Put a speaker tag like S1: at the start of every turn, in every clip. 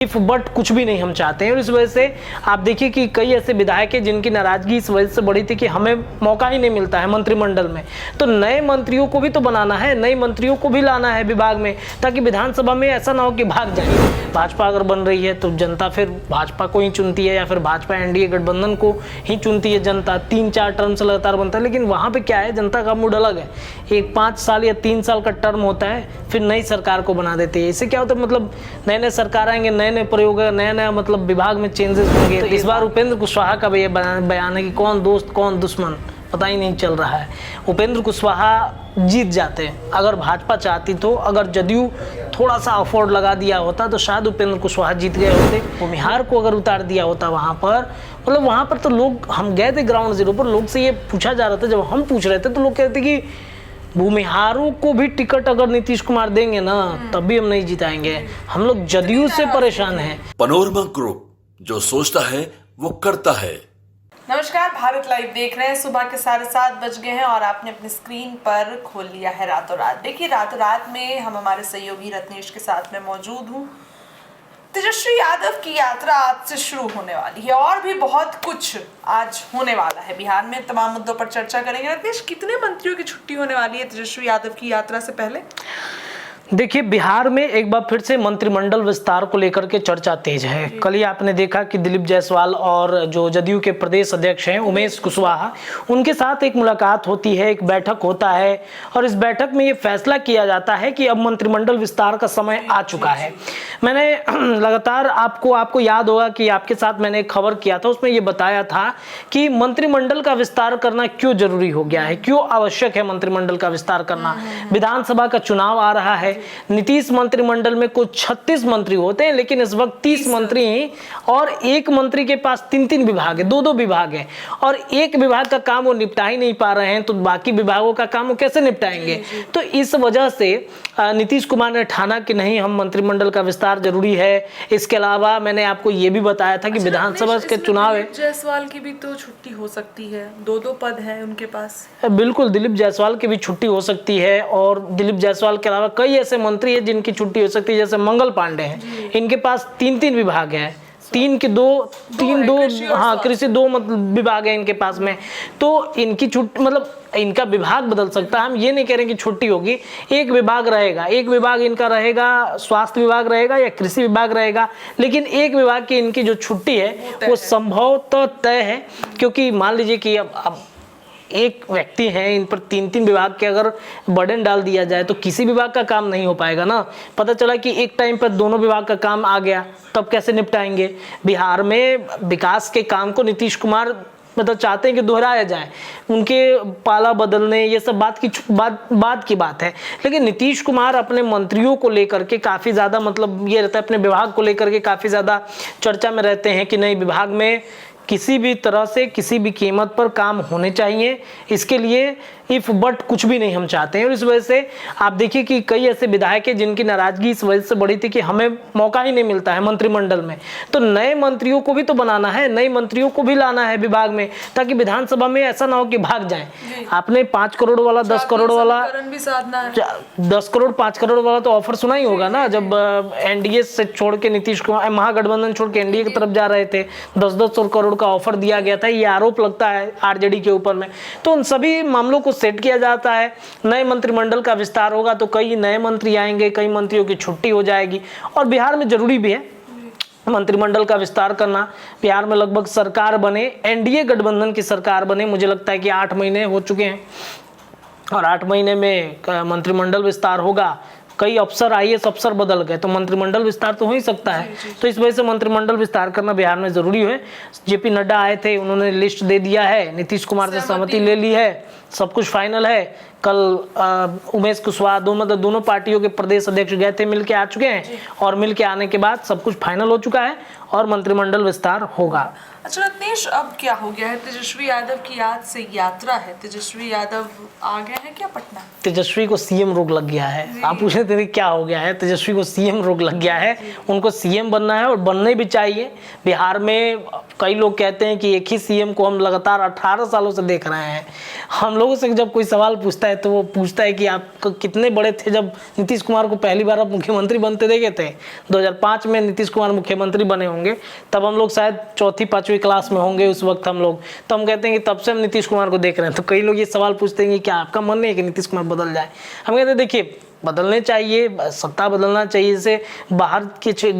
S1: If but कुछ भी नहीं हम चाहते हैं। और इस वजह से आप देखिए कि कई ऐसे विधायक हैं जिनकी नाराजगी इस वजह से बढ़ी थी कि हमें मौका ही नहीं मिलता है मंत्रिमंडल में। तो नए मंत्रियों को भी तो बनाना है, नए मंत्रियों को भी लाना है विभाग में, ताकि विधानसभा में ऐसा ना हो कि भाग जाए। भाजपा अगर बन रही है तो जनता फिर भाजपा को ही चुनती है, या फिर भाजपा एनडीए गठबंधन को ही चुनती है जनता। 3-4 टर्म से लगातार बनता है, लेकिन वहाँ पे क्या है, जनता का मूड अलग है। एक 5 साल या 3 साल का टर्म होता है, फिर नई सरकार को बना देते हैं। इससे क्या होता है, मतलब नए नए सरकार आएंगे, नए नए प्रयोग है, नया नया मतलब विभाग में चेंजेस होंगे। तो इस बार उपेंद्र कुशवाहा का भी बयान है कि कौन दोस्त कौन दुश्मन पता ही नहीं चल रहा है। उपेंद्र कुशवाहा जीत जाते हैं अगर भाजपा चाहती तो। अगर जदयू थोड़ा सा अफोर्ड लगा दिया होता तो शायद उपेंद्र कुशवाहा जीत गए होते। भूमिहार को अगर उतार दिया होता वहाँ पर, मतलब वहाँ पर तो लोग, हम गए थे ग्राउंड जीरो पर, लोग से ये पूछा जा रहा था, जब हम पूछ रहे थे तो लोग कहते कि भूमिहारों को भी टिकट अगर नीतीश कुमार देंगे ना तब भी हम नहीं जिताएंगे, हम लोग जदयू से परेशान हैं।
S2: पनोरमा ग्रुप, जो सोचता है वो करता है।
S3: नमस्कार, भारत लाइव देख रहे हैं। सुबह के 7:30 बज गए हैं और आपने अपनी स्क्रीन पर खोल लिया है रातों रात। देखिए, रातों रात में हम हमारे सहयोगी रत्नेश के साथ में मौजूद हूँ। तेजस्वी यादव की यात्रा आज से शुरू होने वाली है और भी बहुत कुछ आज होने वाला है बिहार में। तमाम मुद्दों पर चर्चा करेंगे। रत्नेश, कितने मंत्रियों की छुट्टी होने वाली है तेजस्वी यादव की यात्रा से पहले?
S1: देखिए, बिहार में एक बार फिर से मंत्रिमंडल विस्तार को लेकर के चर्चा तेज है। कल ही आपने देखा कि दिलीप जायसवाल और जो जदयू के प्रदेश अध्यक्ष हैं उमेश कुशवाहा, उनके साथ एक मुलाकात होती है, एक बैठक होता है और इस बैठक में ये फैसला किया जाता है कि अब मंत्रिमंडल विस्तार का समय आ चुका है। मैंने लगातार आपको याद होगा कि आपके साथ मैंने एक खबर किया था, उसमें ये बताया था कि मंत्रिमंडल का विस्तार करना क्यों जरूरी हो गया है, क्यों आवश्यक है मंत्रिमंडल का विस्तार करना। विधानसभा का चुनाव आ रहा है। नीतीश मंत्रिमंडल में कुछ 36 मंत्री होते हैं, लेकिन इस वक्त 30 मंत्री हैं और एक मंत्री के पास 3-3 विभाग है, 2-2 विभाग है और एक विभाग का काम वो निपटा ही नहीं पा रहे हैं, तो बाकी विभागों का काम वो कैसे निपटाएंगे। तो इस वजह से नीतीश कुमार ने ठाना कि नहीं, हम मंत्रिमंडल का विस्तार जरूरी है। इसके अलावा मैंने आपको ये भी बताया था कि विधानसभा के चुनाव है।
S3: जायसवाल की भी तो छुट्टी हो सकती है, 2-2 पद है उनके पास।
S1: बिल्कुल, दिलीप जायसवाल की भी छुट्टी हो सकती है और दिलीप जायसवाल के अलावा कई ऐसे मंत्री है जिनकी छुट्टी हो सकती है, जैसे मंगल पांडे हैं, इनके पास 3-3 विभाग है, 3 के 2 हाँ, कृषि 2 मतलब विभाग है इनके पास में। तो इनकी छुट्टी, मतलब इनका विभाग बदल सकता है। हम ये नहीं कह रहे कि छुट्टी होगी, एक विभाग रहेगा, एक विभाग इनका रहेगा, स्वास्थ्य विभाग रहेगा या कृषि विभाग रहेगा, लेकिन एक विभाग की इनकी जो छुट्टी है वो संभवतः तय है। क्योंकि मान लीजिए कि अब एक व्यक्ति है, इन पर 3-3 विभाग के अगर बर्डन डाल दिया जाए तो किसी विभाग का काम नहीं हो पाएगा ना। पता चला कि एक टाइम पर दोनों विभाग का काम आ गया, तब कैसे निपटाएंगे। बिहार में विकास के काम को नीतीश कुमार मतलब चाहते हैं कि दोहराया जाए, उनके पाला बदलने, ये सब बात की बात है। लेकिन नीतीश कुमार अपने मंत्रियों को लेकर के काफ़ी ज़्यादा, मतलब ये रहता है, अपने विभाग को लेकर के काफ़ी ज़्यादा चर्चा में रहते हैं कि नहीं, विभाग में किसी भी तरह से किसी भी कीमत पर काम होने चाहिए। इसके लिए इफ बट कुछ भी नहीं हम चाहते हैं। और इस वजह से आप देखिए कि कई ऐसे विधायक हैं जिनकी नाराजगी इस वजह से बढ़ी थी कि हमें मौका ही नहीं मिलता है मंत्रिमंडल में। तो नए मंत्रियों को भी तो बनाना है, नए मंत्रियों को भी लाना है विभाग में, ताकि विधानसभा में ऐसा ना हो कि भाग जाए। आपने 5 करोड़ वाला, 10 करोड़ वाला, 10 करोड़ 5 करोड़ वाला तो ऑफर सुना ही होगा ना, जब एनडीए से छोड़ के नीतीश कुमार महागठबंधन छोड़ के एनडीए की तरफ जा रहे थे, 10-10 करोड़ का ऑफर दिया गया था। ये आरोप लगता है आरजेडी के ऊपर में। तो उन सभी मामलों को सेट किया जाता है। नए मंत्रिमंडल का विस्तार होगा तो कई नए मंत्री आएंगे, कई मंत्रियों की छुट्टी हो जाएगी और बिहार में जरूरी भी है मंत्रिमंडल का विस्तार करना। बिहार में लगभग सरकार बने, एनडीए गठबंधन की सरकार बने, मुझे लगता है कि 8 महीने हो चुके हैं और 8 महीने में मंत्रिमंडल विस्तार होगा। कई अफसर, आईएएस अफसर बदल गए, तो मंत्रिमंडल विस्तार तो हो ही सकता है। तो इस वजह से मंत्रिमंडल विस्तार करना बिहार में जरूरी है। जेपी नड्डा आए थे, उन्होंने लिस्ट दे दिया है, नीतीश कुमार से सहमति ले ली है, सब कुछ फाइनल है। कल उमेश कुशवाहा, दोनों पार्टियों के प्रदेश अध्यक्ष गए थे, मिल के आ चुके हैं और मिल के आने के बाद सब कुछ फाइनल हो चुका है और मंत्रिमंडल विस्तार होगा।
S3: अच्छा रत्नेश, अब क्या हो गया है? तेजस्वी यादव की आज से यात्रा है, तेजस्वी यादव आ गए हैं क्या पटना?
S1: तेजस्वी को सीएम रोग लग गया है। आप पूछ रहे थे क्या हो गया है, तेजस्वी को सीएम रोग लग गया है। उनको सीएम बनना है और बनने भी चाहिए। बिहार में कई लोग कहते हैं कि एक ही सीएम को हम लगातार 18 सालों से देख रहे हैं। हम लोगों से जब कोई सवाल पूछता है है तो वो पूछता है कि आप कितने बड़े थे जब नीतीश कुमार को पहली बार आप मुख्यमंत्री बनते देखे थे। 2005 में नीतीश कुमार मुख्यमंत्री बने होंगे, तब हम लोग शायद 4th-5वीं क्लास में होंगे उस वक्त हम लोग, तो हम कहते हैं कि तब से हम नीतीश कुमार को देख रहे हैं। तो कई लोग ये सवाल पूछते हैं कि क्या आपका मन नहीं है कि नीतीश कुमार बदल जाए? हम कहते हैं देखिए, बदलने चाहिए, सत्ता बदलना चाहिए। जैसे बाहर के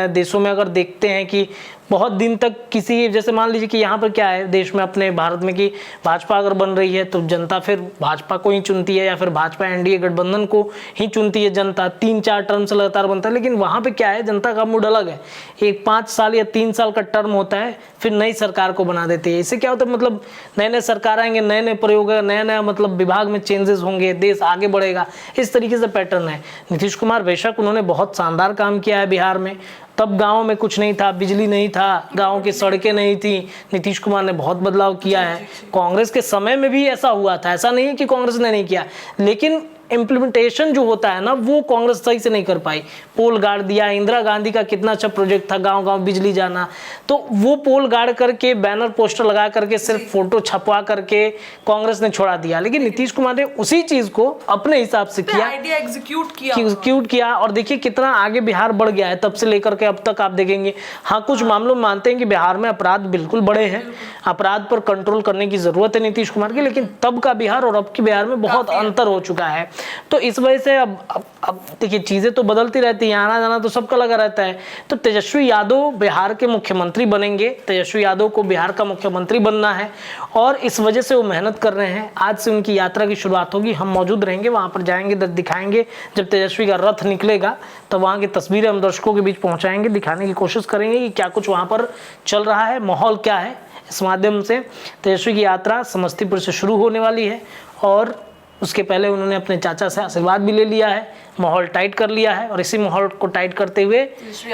S1: देशों में अगर देखते हैं कि बहुत दिन तक किसी, जैसे मान लीजिए कि यहाँ पर क्या है देश में अपने भारत में कि भाजपा अगर बन रही है तो जनता फिर भाजपा को ही चुनती है, या फिर भाजपा एनडीए गठबंधन को ही चुनती है जनता। 3-4 टर्म से लगातार बनता है, लेकिन वहाँ पे क्या है, जनता का मूड अलग है। एक 5 साल या 3 साल का टर्म होता है, फिर नई सरकार को बना देती है। इससे क्या होता है, मतलब नए नए सरकार आएंगे, नए नए प्रयोग, नया नया मतलब विभाग में चेंजेस होंगे, देश आगे बढ़ेगा, इस तरीके से पैटर्न है। नीतीश कुमार बेशक उन्होंने बहुत शानदार काम किया है बिहार में, तब गांव में कुछ नहीं था, बिजली नहीं था, गांव की सड़कें नहीं थी, नीतीश कुमार ने बहुत बदलाव किया है। कांग्रेस के समय में भी ऐसा हुआ था, ऐसा नहीं है कि कांग्रेस ने नहीं किया, लेकिन इम्प्लीमेंटेशन जो होता है ना, वो कांग्रेस सही से नहीं कर पाई। पोल गाड़ दिया, इंदिरा गांधी का कितना अच्छा प्रोजेक्ट था गांव गांव बिजली जाना, तो वो पोल गाड़ करके बैनर पोस्टर लगा करके सिर्फ फोटो छपवा करके कांग्रेस ने छोड़ा दिया। लेकिन नीतीश कुमार ने उसी चीज को अपने हिसाब से किया,
S3: आइडिया एग्जीक्यूट
S1: किया और देखिए कितना आगे बिहार बढ़ गया है तब से लेकर के अब तक। आप देखेंगे, हाँ कुछ मामलों में मानते हैं कि बिहार में अपराध बिल्कुल बड़े हैं, अपराध पर कंट्रोल करने की जरूरत है नीतीश कुमार की, लेकिन तब का बिहार और अब के बिहार में बहुत अंतर हो चुका है। तो इस वजह से अब देखिए चीजें तो बदलती रहती हैं, आना जाना तो सबका लगा रहता है। तो तेजस्वी यादव बिहार के मुख्यमंत्री बनेंगे, तेजस्वी यादव को बिहार का मुख्यमंत्री बनना है और इस वजह से वो मेहनत कर रहे हैं। आज से उनकी यात्रा की शुरुआत होगी, हम मौजूद रहेंगे, वहां पर जाएंगे, दिखाएंगे। जब तेजस्वी का रथ निकलेगा तो वहां की तस्वीरें हम दर्शकों के बीच पहुंचाएंगे, दिखाने की कोशिश करेंगे कि क्या कुछ वहां पर चल रहा है, माहौल क्या है। इस माध्यम से तेजस्वी की यात्रा समस्तीपुर से शुरू होने वाली है और उसके पहले उन्होंने अपने चाचा से आशीर्वाद भी ले लिया है, माहौल टाइट कर लिया है और इसी माहौल को टाइट करते हुए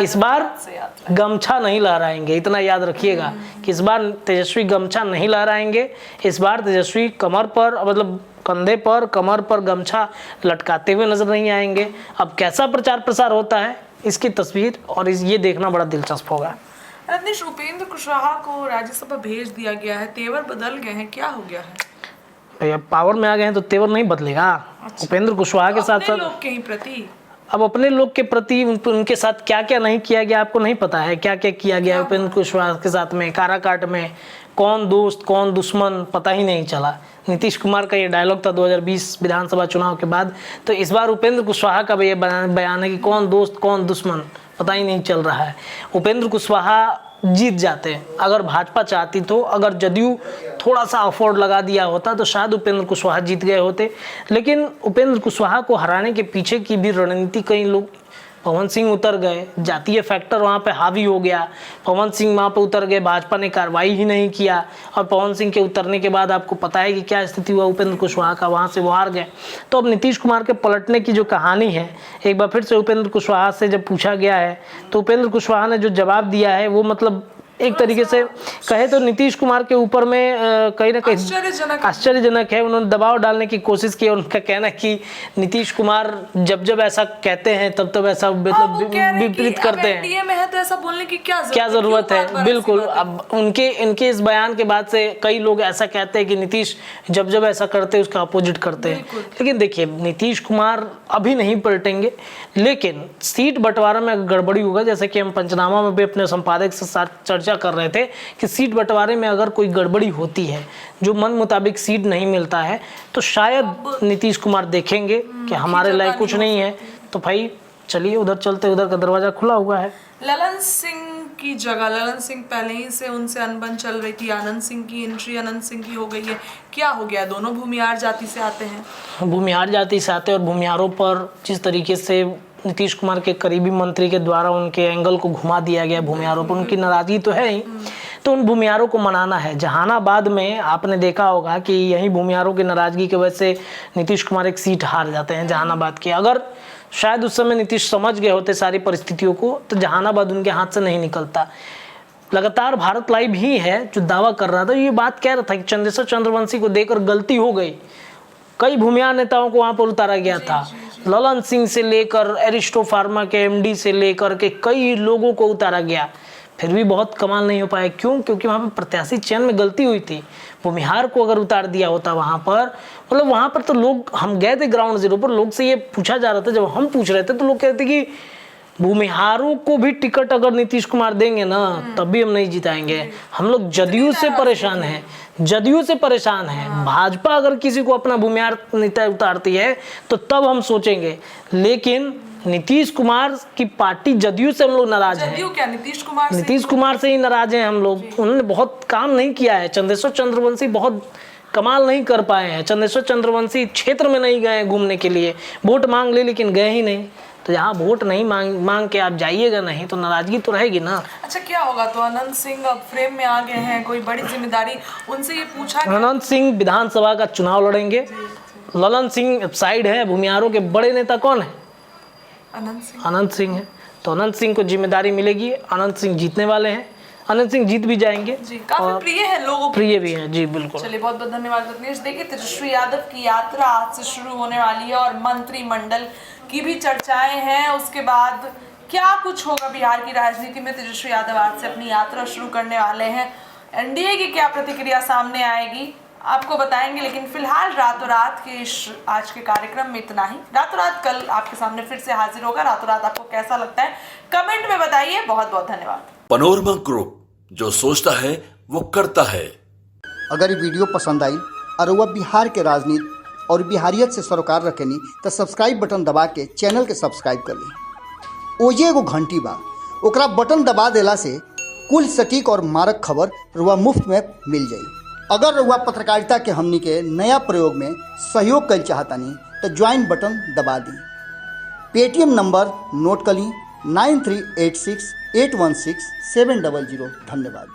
S1: इस बार गमछा नहीं लहराएंगे। इतना याद रखिएगा कि इस बार तेजस्वी गमछा नहीं लहराएंगे, इस बार तेजस्वी कमर पर, मतलब कंधे पर, कमर पर गमछा लटकाते हुए नजर नहीं आएंगे। अब कैसा प्रचार प्रसार होता है इसकी तस्वीर और ये देखना बड़ा दिलचस्प होगा।
S3: रत्नेश, उपेंद्र कुशवाहा को राज्यसभा भेज दिया गया है, तेवर बदल गए हैं, क्या हो गया है?
S1: भैया पावर में आ गए हैं तो तेवर नहीं बदलेगा।
S3: अच्छा।
S1: उपेंद्र कुशवाहा के साथ साथ
S3: लोग के ही प्रति,
S1: अब अपने लोग के प्रति उनके साथ क्या क्या नहीं किया गया आपको नहीं पता है? क्या क्या किया गया उपेंद्र कुशवाहा के साथ में, काराकाट में कौन दोस्त कौन दुश्मन पता ही नहीं चला। नीतीश कुमार का ये डायलॉग था 2020 विधानसभा चुनाव के बाद, तो इस बार उपेंद्र कुशवाहा का भी ये बयान है कि कौन दोस्त कौन दुश्मन पता ही नहीं चल रहा है। उपेंद्र कुशवाहा जीत जाते अगर भाजपा चाहती तो, अगर जदयू थोड़ा सा अफोर्ड लगा दिया होता तो शायद उपेंद्र कुशवाहा जीत गए होते। लेकिन उपेंद्र कुशवाहा को हराने के पीछे की भी रणनीति कई लोग, पवन सिंह उतर गए, जातीय फैक्टर वहाँ पे हावी हो गया, पवन सिंह वहाँ पे उतर गए, भाजपा ने कार्रवाई ही नहीं किया और पवन सिंह के उतरने के बाद आपको पता है कि क्या स्थिति हुआ उपेंद्र कुशवाहा का, वहाँ से वो हार गए। तो अब नीतीश कुमार के पलटने की जो कहानी है, एक बार फिर से उपेंद्र कुशवाहा से जब पूछा गया है तो उपेंद्र कुशवाहा ने जो जवाब दिया है वो मतलब एक तरीके से कहे तो नीतीश कुमार के ऊपर में कहीं ना कहीं आश्चर्यजनक है। उन्होंने दबाव डालने की कोशिश की और उनका कहना कि नीतीश कुमार जब ऐसा कहते हैं तब ऐसा मतलब विपरीत करते हैं,
S3: में है तो ऐसा बोलने की क्या
S1: जरूरत है। बिल्कुल, अब इनके इस बयान के बाद से कई लोग ऐसा कहते हैं कि नीतीश जब ऐसा करते हैं उसका अपोजिट करते हैं। लेकिन देखिए नीतीश कुमार अभी नहीं पलटेंगे, लेकिन सीट बंटवारा में गड़बड़ी होगा, जैसे कि हम पंचनामा में भी अपने संपादक से साथ चर्चा कर रहे थे कि सीट बंटवारे में अगर कोई गड़बड़ी होती है, जो मन मुताबिक सीट नहीं मिलता है, तो शायद नीतीश कुमार देखेंगे कि हमारे लायक कुछ नहीं है, तो भाई चलिए उधर चलते, उधर का दरवाजा खुला हुआ है।
S3: ललन सिंह की जगह, ललन सिंह पहले ही से उनसे अनबन चल रही थी, आनंद सिंह की एंट्री आनंद सिंह की हो गई है, क्या हो गया? दोनों भूमिहार जाति से आते हैं,
S1: भूमिहार जाति से आते हैं और भूमिहारों पर जिस तरीके से नीतीश कुमार के करीबी मंत्री के द्वारा उनके एंगल को घुमा दिया गया, भूमिहारों पर उनकी नाराजगी तो है ही, तो उन भूमिहारों को मनाना है। जहानाबाद में आपने देखा होगा कि यही भूमिहारों की नाराजगी की वजह से नीतीश कुमार एक सीट हार जाते हैं जहानाबाद की। अगर शायद उस समय नीतीश समझ गए होते सारी परिस्थितियों को तो जहानाबाद उनके हाथ से नहीं निकलता। लगातार भारत लाइव ही है जो दावा कर रहा था, ये बात कह रहा था कि चंदेश्वर चंद्रवंशी को देकर गलती हो गई, कई भूमिहार नेताओं को वहां पर उतारा गया था, ललन सिंह से लेकर एरिस्टो फार्मा के एमडी से लेकर के कई लोगों को उतारा गया, फिर भी बहुत कमाल नहीं हो पाया। क्यों? क्योंकि वहाँ पर प्रत्याशी चयन में गलती हुई थी। भूमिहार को अगर उतार दिया होता वहाँ पर, मतलब वहाँ पर तो लोग, हम गए थे ग्राउंड जीरो पर, लोग से ये पूछा जा रहा था, जब हम पूछ रहे थे तो लोग कहते कि भूमिहारों को भी टिकट अगर नीतीश कुमार देंगे ना तब भी हम नहीं जिताएंगे। हम लोग जदयू से परेशान हैं, जदयू से परेशान हैं। भाजपा अगर किसी को अपना भूमिहार नेता उतारती है तो तब हम सोचेंगे, लेकिन नीतीश कुमार की पार्टी जदयू से हम लोग नाराज हैं।
S3: जदयू क्या, नीतीश कुमार से?
S1: नीतीश कुमार से ही नाराज हैं हम लोग। उन्होंने बहुत काम नहीं किया है। चंदेश्वर चंद्रवंशी बहुत कमाल नहीं कर पाए हैं। चंदेश्वर चंद्रवंशी क्षेत्र में नहीं गए घूमने के लिए, वोट मांग ले लेकिन गए ही नहीं। तो जहाँ वोट नहीं मांग के आप जाइएगा नहीं तो नाराजगी तो रहेगी ना।
S3: अच्छा, क्या होगा? तो अनंत सिंह अब फ्रेम में आ गए हैं, कोई बड़ी जिम्मेदारी उनसे ये पूछा गया?
S1: अनंत सिंह विधानसभा का चुनाव लड़ेंगे। ललन सिंह साइड है। भूमिहारों के बड़े नेता कौन है? अनंत सिंह है। तो अनंत सिंह को जिम्मेदारी मिलेगी। अनंत सिंह जीतने वाले हैं, अनंत सिंह जीत भी जाएंगे
S3: जी। काफी प्रिय है लोगों को,
S1: प्रिय भी है जी, बिल्कुल।
S3: चलिए, बहुत बहुत धन्यवाद रत्नेश। देखिए, तेजस्वी यादव की यात्रा आज से शुरू होने वाली है और मंत्रिमंडल की भी चर्चाएं हैं। उसके बाद क्या कुछ होगा बिहार की राजनीति में, तेजस्वी यादव आज से अपनी यात्रा शुरू करने वाले हैं। एनडीए की क्या प्रतिक्रिया सामने आएगी आपको बताएंगे, लेकिन फिलहाल रातों रात के आज के कार्यक्रम में इतना ही। रातों रात कल आपके सामने फिर से हाजिर होगा। रातों रात आपको कैसा लगता है कमेंट में बताइए। बहुत बहुत धन्यवाद।
S2: पनोरमा ग्रुप, जो सोचता है वो करता है।
S4: अगर ये वीडियो पसंद आई और वह बिहार के राजनीति और बिहारियत से सरोकार रखेनी तो सब्सक्राइब बटन दबा के चैनल के सब्सक्राइब कर ली। ओजे एगो घंटी बा, ओकरा बटन दबा देला से कुल सटीक और मारक खबर रुआ मुफ्त में मिल जाई। अगर रुआ पत्रकारिता के हमनी के नया प्रयोग में सहयोग कर चाहतानी तो ज्वाइन बटन दबा दी। पेटीएम नंबर नोट कर ली 9386816700। धन्यवाद।